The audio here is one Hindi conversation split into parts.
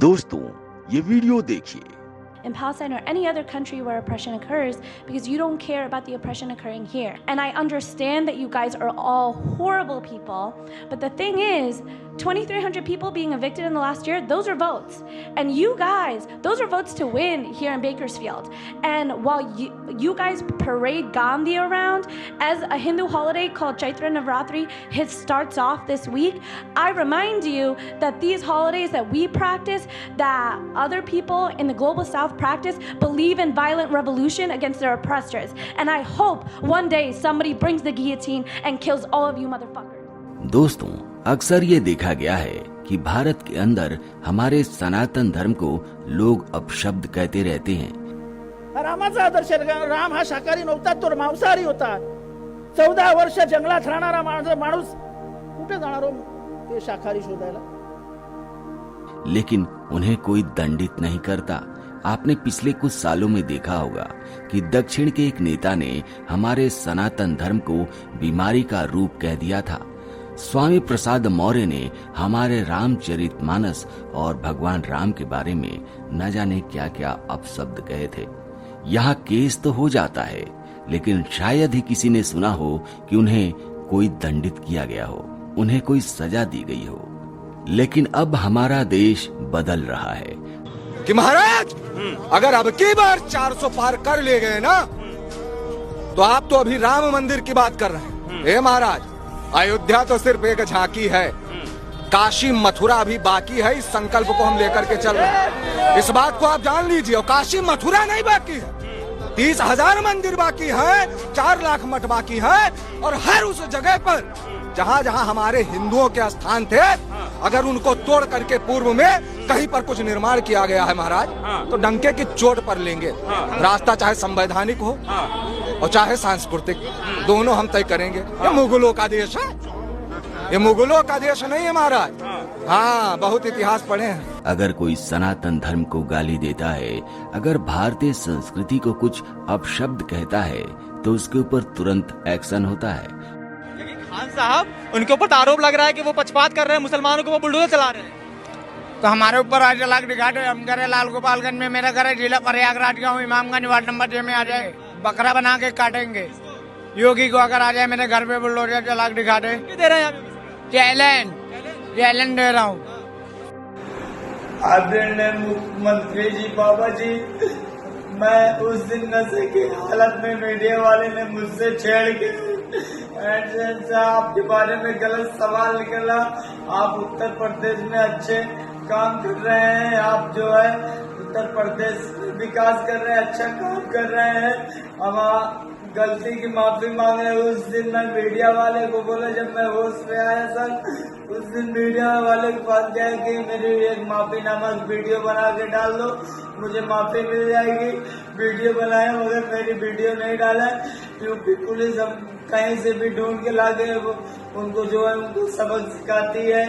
दोस्तों, ये वीडियो देखिए। in Palestine or any other country where oppression occurs, because you don't care about the oppression occurring here. And I understand that you guys are all horrible people, but the thing is, 2,300 people being evicted in the last year, those are votes. And you guys, those are votes to win here in Bakersfield. And while you guys parade Gandhi around as a Hindu holiday called Chaitra Navratri, it starts off this week, I remind you that these holidays that we practice, that other people in the global south practice, believe in violent revolution against their oppressors. And I hope one day somebody brings the guillotine and kills all of you motherfuckers. दोस्तों, अक्सर ये देखा गया है कि भारत के अंदर हमारे सनातन धर्म को लोग अपशब्द कहते रहते हैं। रामाचा आदर्श, राम हा शाकाहारी नव्हता, तो मांसाहारी होता। 14 वर्ष जंगलात राहणारा माणूस कुठे जाणार हो ते शाकाहारी शोधायला? लेकिन उन्हें कोई दंडित नहीं करता। आपने पिछले कुछ सालों में देखा होगा कि दक्षिण के एक नेता ने हमारे सनातन धर्म को बीमारी का रूप कह दिया था। स्वामी प्रसाद मौर्य ने हमारे रामचरितमानस और भगवान राम के बारे में न जाने क्या क्या अपशब्द कहे थे। यहाँ केस तो हो जाता है, लेकिन शायद ही किसी ने सुना हो कि उन्हें कोई दंडित किया गया हो, उन्हें कोई सजा दी गई हो। लेकिन अब हमारा देश बदल रहा है कि महाराज अगर अब की बार 400 पार कर ले गए ना, तो आप तो अभी राम मंदिर की बात कर रहे हैं। हे महाराज, अयोध्या तो सिर्फ एक झांकी है, काशी मथुरा अभी बाकी है। इस संकल्प को हम लेकर के चल रहे हैं। इस बात को आप जान लीजिए। और काशी मथुरा नहीं बाकी है, 30,000 मंदिर बाकी है, 4 लाख मठ बाकी है। और हर उस जगह पर जहाँ जहाँ हमारे हिंदुओं के स्थान थे, अगर उनको तोड़ करके पूर्व में कहीं पर कुछ निर्माण किया गया है महाराज, तो डंके की चोट पर लेंगे। रास्ता चाहे संवैधानिक हो और चाहे सांस्कृतिक, दोनों हम तय करेंगे। ये मुगलों का देश है, ये मुगलों का देश नहीं है महाराज। हाँ, बहुत इतिहास पढ़े हैं। अगर कोई सनातन धर्म को गाली देता है, अगर भारतीय संस्कृति को कुछ अपशब्द कहता है, तो उसके ऊपर तुरंत एक्शन होता है। खान साहब, उनके ऊपर आरोप लग रहा है कि वो पक्षपात कर रहे हैं, मुसलमानों को वो बुलडोजर चला रहे हैं। तो हमारे ऊपर आज लाख दिखाते। हम घर है लाल गोपालगंज में, मेरा घर है जिला प्रयागराज का हूँ, इमामगंज वार्ड नंबर 6 में आ जाए, बकरा बना के काटेंगे। योगी को अगर आ जाए मेरे घर पे बुलडोजर चला के दिखा दे। दे रहे हैं चैलेंज दे रहा हूँ। आदरणीय मुख्यमंत्री जी, बाबा जी, मैं उस दिन नशे की हालत में मीडिया वाले ने मुझसे छेड़ के आपके बारे में गलत सवाल निकला। आप उत्तर प्रदेश में अच्छे काम कर रहे हैं, आप जो है उत्तर प्रदेश में विकास कर रहे हैं, अच्छा काम कर रहे हैं। हम गलती की माफी मांग रहे हैं। उस दिन मैं मीडिया वाले को बोला, जब मैं होश में आया सर, उस दिन मीडिया वाले के पास गया कि मेरी एक माफी नामक वीडियो बना के डाल दो, मुझे माफी मिल जाएगी। वीडियो बनाया मगर मेरी वीडियो नहीं डाला। यूपी पुलिस हम कहीं से भी ढूंढ के ला गए, उनको जो है उनको सबक सिखाती है।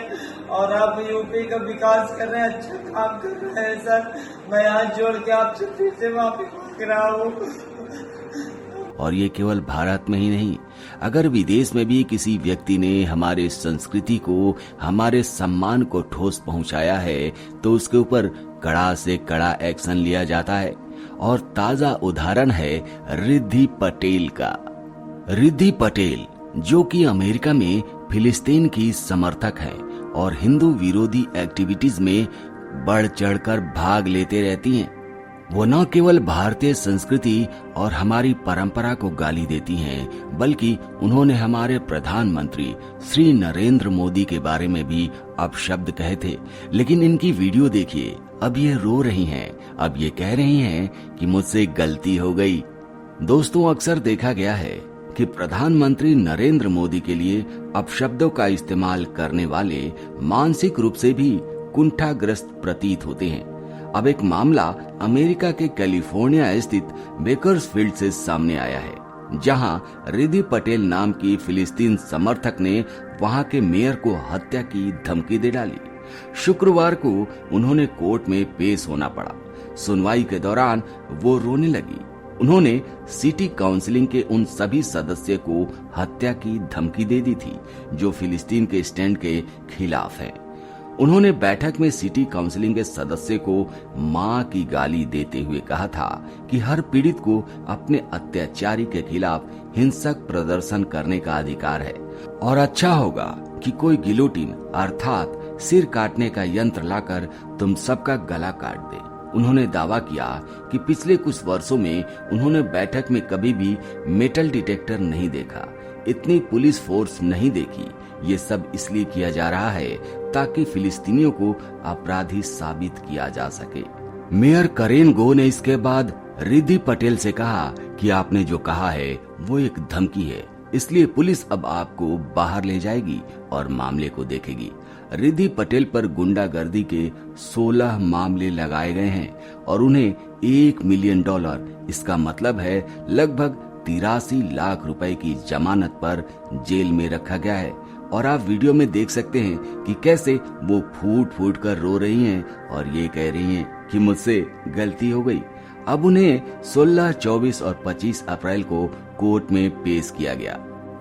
और आप यूपी का विकास कर रहे हैं, अच्छा काम कर रहे हैं सर। मैं हाथ जोड़ के आपसे फिर से माफी मांग रहा हूँ। और ये केवल भारत में ही नहीं, अगर विदेश में भी किसी व्यक्ति ने हमारे संस्कृति को, हमारे सम्मान को ठोस पहुंचाया है, तो उसके ऊपर कड़ा से कड़ा एक्शन लिया जाता है। और ताजा उदाहरण है रिद्धि पटेल का। रिद्धि पटेल, जो कि अमेरिका में फिलिस्तीन की समर्थक है और हिंदू विरोधी एक्टिविटीज में बढ़ चढ़कर भाग लेते रहती हैं। वो न केवल भारतीय संस्कृति और हमारी परंपरा को गाली देती हैं, बल्कि उन्होंने हमारे प्रधानमंत्री श्री नरेंद्र मोदी के बारे में भी अपशब्द कहे थे। लेकिन इनकी वीडियो देखिए, अब ये रो रही हैं, अब ये कह रही हैं कि मुझसे गलती हो गई। दोस्तों, अक्सर देखा गया है कि प्रधानमंत्री नरेंद्र मोदी के लिए अपशब्दों का इस्तेमाल करने वाले मानसिक रूप से भी कुंठाग्रस्त प्रतीत होते हैं। अब एक मामला अमेरिका के कैलिफोर्निया स्थित बेकर्सफील्ड से सामने आया है, जहां रिद्धि पटेल नाम की फिलिस्तीन समर्थक ने वहां के मेयर को हत्या की धमकी दे डाली। शुक्रवार को उन्होंने कोर्ट में पेश होना पड़ा। सुनवाई के दौरान वो रोने लगी। उन्होंने सिटी काउंसिलिंग के उन सभी सदस्य को हत्या की धमकी दे दी थी जो फिलिस्तीन के स्टैंड के खिलाफ है। उन्होंने बैठक में सिटी काउंसिलिंग के सदस्य को मां की गाली देते हुए कहा था कि हर पीड़ित को अपने अत्याचारी के खिलाफ हिंसक प्रदर्शन करने का अधिकार है और अच्छा होगा कि कोई गिलोटिन अर्थात सिर काटने का यंत्र लाकर तुम सबका गला काट दे। उन्होंने दावा किया कि पिछले कुछ वर्षों में उन्होंने बैठक में कभी भी मेटल डिटेक्टर नहीं देखा, इतनी पुलिस फोर्स नहीं देखी। ये सब इसलिए किया जा रहा है ताकि फिलिस्तीनियों को अपराधी साबित किया जा सके। मेयर करेन गो ने इसके बाद रिद्धि पटेल से कहा कि आपने जो कहा है वो एक धमकी है, इसलिए पुलिस अब आपको बाहर ले जाएगी और मामले को देखेगी। रिद्धि पटेल पर गुंडागर्दी के 16 मामले लगाए गए हैं और उन्हें $1 मिलियन, इसका मतलब है लगभग 83 लाख रुपए की जमानत पर जेल में रखा गया है। और आप वीडियो में देख सकते हैं कि कैसे वो फूट फूट कर रो रही हैं और ये कह रही हैं कि मुझसे गलती हो गई। अब उन्हें 16, 24 और 25 अप्रैल को कोर्ट में पेश किया गया।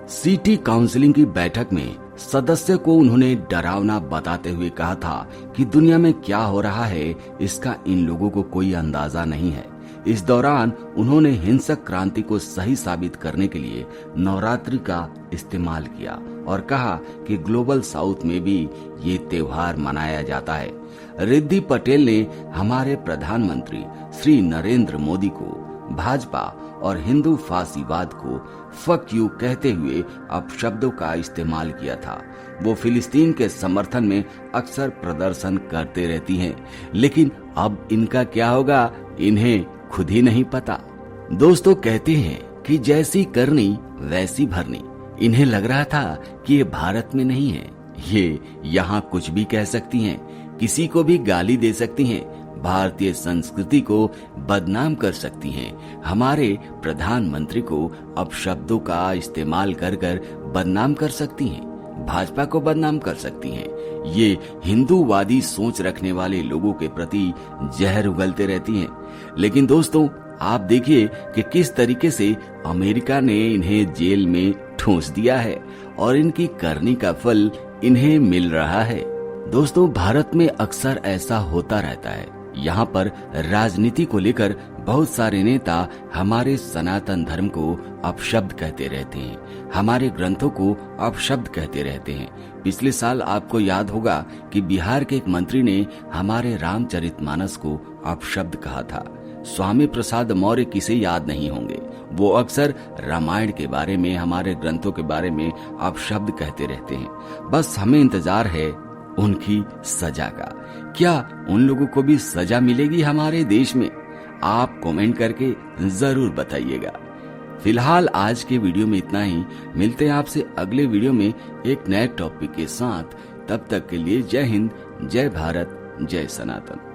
सिटी काउंसिलिंग की बैठक में सदस्य को उन्होंने डरावना बताते हुए कहा था कि दुनिया में क्या हो रहा है इसका इन लोगों को कोई अंदाजा नहीं है। इस दौरान उन्होंने हिंसक क्रांति को सही साबित करने के लिए नवरात्रि का इस्तेमाल किया और कहा कि ग्लोबल साउथ में भी ये त्योहार मनाया जाता है। रिद्धि पटेल ने हमारे प्रधानमंत्री श्री नरेंद्र मोदी को, भाजपा और हिंदू फासीवाद को फक यू कहते हुए अपशब्दों का इस्तेमाल किया था। वो फिलिस्तीन के समर्थन में अक्सर प्रदर्शन करते रहती हैं, लेकिन अब इनका क्या होगा इन्हें खुद ही नहीं पता। दोस्तों कहते हैं कि जैसी करनी वैसी भरनी। इन्हें लग रहा था कि ये भारत में नहीं है, ये यहाँ कुछ भी कह सकती हैं, किसी को भी गाली दे सकती हैं, भारतीय संस्कृति को बदनाम कर सकती हैं, हमारे प्रधानमंत्री को अपशब्दों का इस्तेमाल कर कर बदनाम कर सकती हैं, भाजपा को बदनाम कर सकती हैं। ये हिंदूवादी सोच रखने वाले लोगों के प्रति जहर उगलते रहती हैं। लेकिन दोस्तों आप देखिए कि किस तरीके से अमेरिका ने इन्हें जेल में ठूंस दिया है और इनकी करनी का फल इन्हें मिल रहा है। दोस्तों भारत में अक्सर ऐसा होता रहता है। यहाँ पर राजनीति को लेकर बहुत सारे नेता हमारे सनातन धर्म को अपशब्द कहते रहते हैं, हमारे ग्रंथों को अपशब्द कहते रहते हैं। पिछले साल आपको याद होगा कि बिहार के एक मंत्री ने हमारे रामचरितमानस को अपशब्द कहा था। स्वामी प्रसाद मौर्य किसे याद नहीं होंगे, वो अक्सर रामायण के बारे में, हमारे ग्रंथों के बारे में अपशब्द कहते रहते हैं। बस हमें इंतजार है उनकी सजा का। क्या उन लोगों को भी सजा मिलेगी हमारे देश में? आप कमेंट करके जरूर बताइएगा। फिलहाल आज के वीडियो में इतना ही। मिलते हैं आपसे अगले वीडियो में एक नए टॉपिक के साथ। तब तक के लिए जय हिंद, जय भारत, जय सनातन।